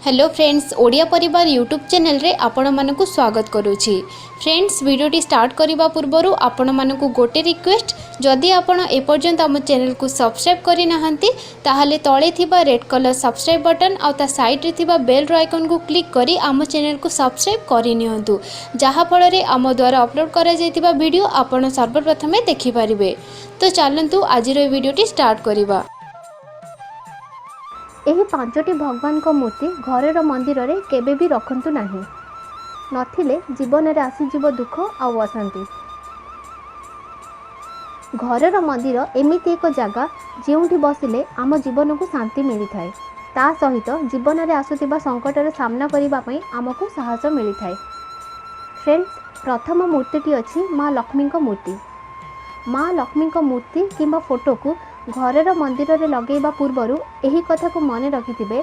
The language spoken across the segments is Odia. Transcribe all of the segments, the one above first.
हेलो फ्रेंड्स, ओडिया परिवार यूट्यूब चैनल रे आपण मानकु स्वागत करुछि। फ्रेंड्स, वीडियोटी स्टार्ट करबा पूर्वरु आपण मानकु गोटे रिक्वेस्ट, जदि आपण एपर्यंत आम चैनल को सब्सक्राइब करि नाहंती ताहाले तळे थिबा रेड कलर सब्सक्राइब बटन आ ता साइड रे थिबा बेल आइकन को क्लिक करी आम चैनल को सब्सक्राइब करि नियंतु, जहा फल रे आम द्वारा अपलोड करा जैतिबा वीडियो आपण सर्वप्रथमे देखि परिबे। तो चलंतु आजिर वीडियोटी स्टार्ट करिबा। ଏହି ପାଞ୍ଚଟି ଭଗବାନଙ୍କ ମୂର୍ତ୍ତି ଘରର ମନ୍ଦିରରେ କେବେ ବି ରଖନ୍ତୁ ନାହିଁ, ନଥିଲେ ଜୀବନରେ ଆସିଯିବ ଦୁଃଖ ଆଉ ଅଶାନ୍ତି। ଘରର ମନ୍ଦିର ଏମିତି ଏକ ଜାଗା ଯେଉଁଠି ବସିଲେ ଆମ ଜୀବନକୁ ଶାନ୍ତି ମିଳିଥାଏ, ତା ସହିତ ଜୀବନରେ ଆସୁଥିବା ସଙ୍କଟର ସାମ୍ନା କରିବା ପାଇଁ ଆମକୁ ସାହସ ମିଳିଥାଏ। ଫ୍ରେଣ୍ଡସ୍, ପ୍ରଥମ ମୂର୍ତ୍ତିଟି ଅଛି ମା ଲକ୍ଷ୍ମୀଙ୍କ ମୂର୍ତ୍ତି। ମା ଲକ୍ଷ୍ମୀଙ୍କ ମୂର୍ତ୍ତି କିମ୍ବା ଫଟୋକୁ ଘରର ମନ୍ଦିରରେ ଲଗାଇବା ପୂର୍ବରୁ ଏହି କଥାକୁ ମନେ ରଖିଥିବେ,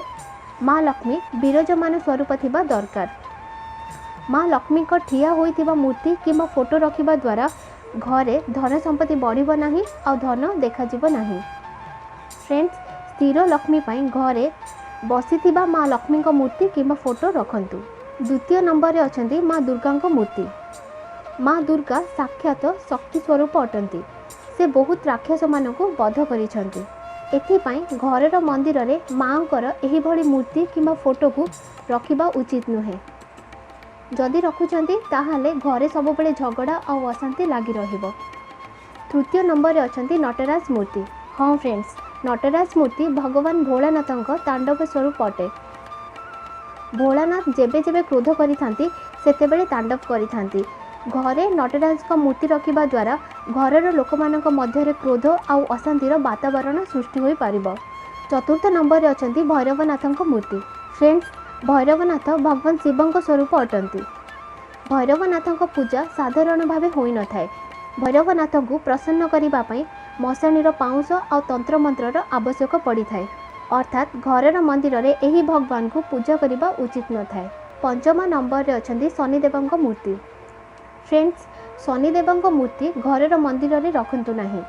ମା ଲକ୍ଷ୍ମୀ ବିରାଜମାନ ସ୍ୱରୂପ ଥିବା ଦରକାର। ମା ଲକ୍ଷ୍ମୀଙ୍କ ଠିଆ ହୋଇଥିବା ମୂର୍ତ୍ତି କିମ୍ବା ଫଟୋ ରଖିବା ଦ୍ୱାରା ଘରେ ଧନ ସମ୍ପତ୍ତି ବଢ଼ିବ ନାହିଁ ଆଉ ଧନ ଦେଖାଯିବ ନାହିଁ। ଫ୍ରେଣ୍ଡସ୍, ସ୍ଥିର ଲକ୍ଷ୍ମୀ ପାଇଁ ଘରେ ବସିଥିବା ମା ଲକ୍ଷ୍ମୀଙ୍କ ମୂର୍ତ୍ତି କିମ୍ବା ଫଟୋ ରଖନ୍ତୁ। ଦ୍ୱିତୀୟ ନମ୍ବରରେ ଅଛନ୍ତି ମା ଦୁର୍ଗାଙ୍କ ମୂର୍ତ୍ତି। ମା ଦୁର୍ଗା ସାକ୍ଷାତ ଶକ୍ତି ସ୍ୱରୂପ ଅଟନ୍ତି। ସେ ବହୁତ ରାକ୍ଷସମାନଙ୍କୁ ବଧ କରିଛନ୍ତି। ଏଥିପାଇଁ ଘରର ମନ୍ଦିରରେ ମାଙ୍କର ଏହିଭଳି ମୂର୍ତ୍ତି କିମ୍ବା ଫଟୋକୁ ରଖିବା ଉଚିତ ନୁହେଁ। ଯଦି ରଖୁଛନ୍ତି ତାହେଲେ ଘରେ ସବୁବେଳେ ଝଗଡ଼ା ଆଉ ଅଶାନ୍ତି ଲାଗି ରହିବ। ତୃତୀୟ ନମ୍ବରରେ ଅଛନ୍ତି ନଟରାଜ ମୂର୍ତ୍ତି। ହଁ ଫ୍ରେଣ୍ଡସ୍, ନଟରାଜ ମୂର୍ତ୍ତି ଭଗବାନ ଭୋଳାନାଥଙ୍କ ତାଣ୍ଡବ ସ୍ୱରୂପ ଅଟେ। ଭୋଳାନାଥ ଯେବେ ଯେବେ କ୍ରୋଧ କରିଥାନ୍ତି ସେତେବେଳେ ତାଣ୍ଡବ କରିଥାନ୍ତି। ଘରେ ନଟରାଜଙ୍କ ମୂର୍ତ୍ତି ରଖିବା ଦ୍ୱାରା ଘରର ଲୋକମାନଙ୍କ ମଧ୍ୟରେ କ୍ରୋଧ ଆଉ ଅଶାନ୍ତିର ବାତାବରଣ ସୃଷ୍ଟି ହୋଇପାରିବ। ଚତୁର୍ଥ ନମ୍ବରରେ ଅଛନ୍ତି ଭୈରବନାଥଙ୍କ ମୂର୍ତ୍ତି। ଫ୍ରେଣ୍ଡସ୍, ଭୈରବନାଥ ଭଗବାନ ଶିବଙ୍କ ସ୍ୱରୂପ ଅଟନ୍ତି। ଭୈରବନାଥଙ୍କ ପୂଜା ସାଧାରଣ ଭାବେ ହୋଇନଥାଏ। ଭୈରବନାଥଙ୍କୁ ପ୍ରସନ୍ନ କରିବା ପାଇଁ ମଶାଣିର ପାଉଁଶ ଆଉ ତନ୍ତ୍ରମନ୍ତ୍ରର ଆବଶ୍ୟକ ପଡ଼ିଥାଏ, ଅର୍ଥାତ୍ ଘରର ମନ୍ଦିରରେ ଏହି ଭଗବାନଙ୍କୁ ପୂଜା କରିବା ଉଚିତ ନଥାଏ। ପଞ୍ଚମ ନମ୍ବରରେ ଅଛନ୍ତି ଶନିଦେବଙ୍କ ମୂର୍ତ୍ତି। ଫ୍ରେଣ୍ଡସ୍, ଶନିଦେବଙ୍କ ମୂର୍ତ୍ତି ଘରର ମନ୍ଦିରରେ ରଖନ୍ତୁ ନାହିଁ।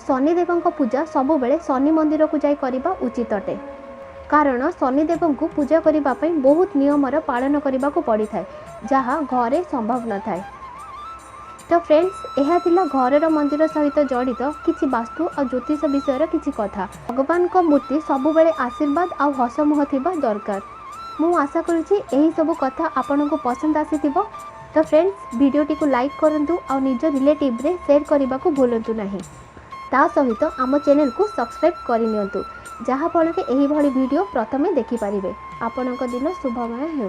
ଶନିଦେବଙ୍କ ପୂଜା ସବୁବେଳେ ଶନି ମନ୍ଦିରକୁ ଯାଇ କରିବା ଉଚିତ ଅଟେ, କାରଣ ଶନିଦେବଙ୍କୁ ପୂଜା କରିବା ପାଇଁ ବହୁତ ନିୟମର ପାଳନ କରିବାକୁ ପଡ଼ିଥାଏ, ଯାହା ଘରେ ସମ୍ଭବ ନଥାଏ। ତ ଫ୍ରେଣ୍ଡସ୍, ଏହା ଥିଲା ଘରର ମନ୍ଦିର ସହିତ ଜଡ଼ିତ କିଛି ବାସ୍ତୁ ଆଉ ଜ୍ୟୋତିଷ ବିଷୟର କିଛି କଥା। ଭଗବାନଙ୍କ ମୂର୍ତ୍ତି ସବୁବେଳେ ଆଶୀର୍ବାଦ ଆଉ ହସମୁହ ଥିବା ଦରକାର। ମୁଁ ଆଶା କରୁଛି ଏହିସବୁ କଥା ଆପଣଙ୍କୁ ପସନ୍ଦ ଆସିଥିବ। तो फ्रेंड्स, वीडियोटी को लाइक करंतु और निज रिलेटिव रे शेयर करने को भूलंतु नहीं। ता सहित आम चैनल को सब्सक्राइब करनियंतु, जहाँ फल एही भली वीडियो प्रथमे देखि पारिबे। आपणक दिन शुभमय हेउ।